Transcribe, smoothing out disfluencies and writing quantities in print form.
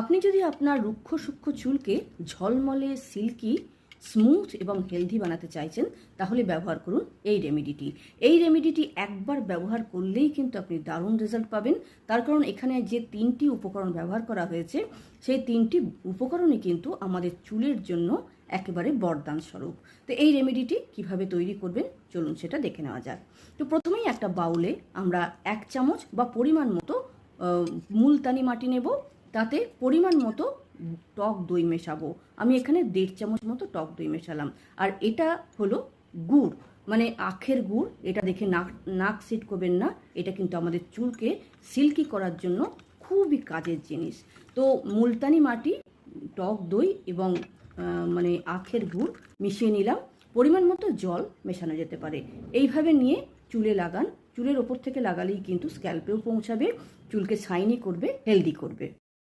আপনি যদি আপনার রুক্ষ সূক্ষ্ম চুলকে ঝলমলে, সিল্কি, স্মুথ এবং হেলদি বানাতে চাইছেন, তাহলে ব্যবহার করুন এই রেমেডিটি। এই রেমেডিটি একবার ব্যবহার করলেই কিন্তু আপনি দারুণ রেজাল্ট পাবেন। তার কারণ এখানে যে 3টি উপকরণ ব্যবহার করা হয়েছে, সেই 3টি উপকরণই কিন্তু আমাদের চুলের জন্য একেবারে বরদান স্বরূপ। তো এই রেমেডিটি কিভাবে তৈরি করবেন, চলুন সেটা দেখে নেওয়া যাক। তো প্রথমেই একটা বাউলে আমরা 1 চামচ বা পরিমাণ মতো মুলতানি মাটি নেব। তাতে পরিমাণ মতো টক দই মেশাবো। আমি এখানে 1.5 চামচ মতো টক দই মেশালাম। আর এটা হলো গুড়, মানে আখের গুড়। এটা দেখে নাক সিট করবেন না, এটা কিন্তু আমাদের চুলকে সিল্কি করার জন্য খুবই কাজের জিনিস। তো মুলতানি মাটি, টক দই এবং মানে আখের গুড় মিশিয়ে নিলাম। পরিমাণ মতো জল মেশানো যেতে পারে। এইভাবে নিয়ে চুলে লাগান। চুলের ওপর থেকে লাগালেই কিন্তু স্ক্যাল্পেও পৌঁছাবে, চুলকে শাইনি করবে, হেলদি করবে।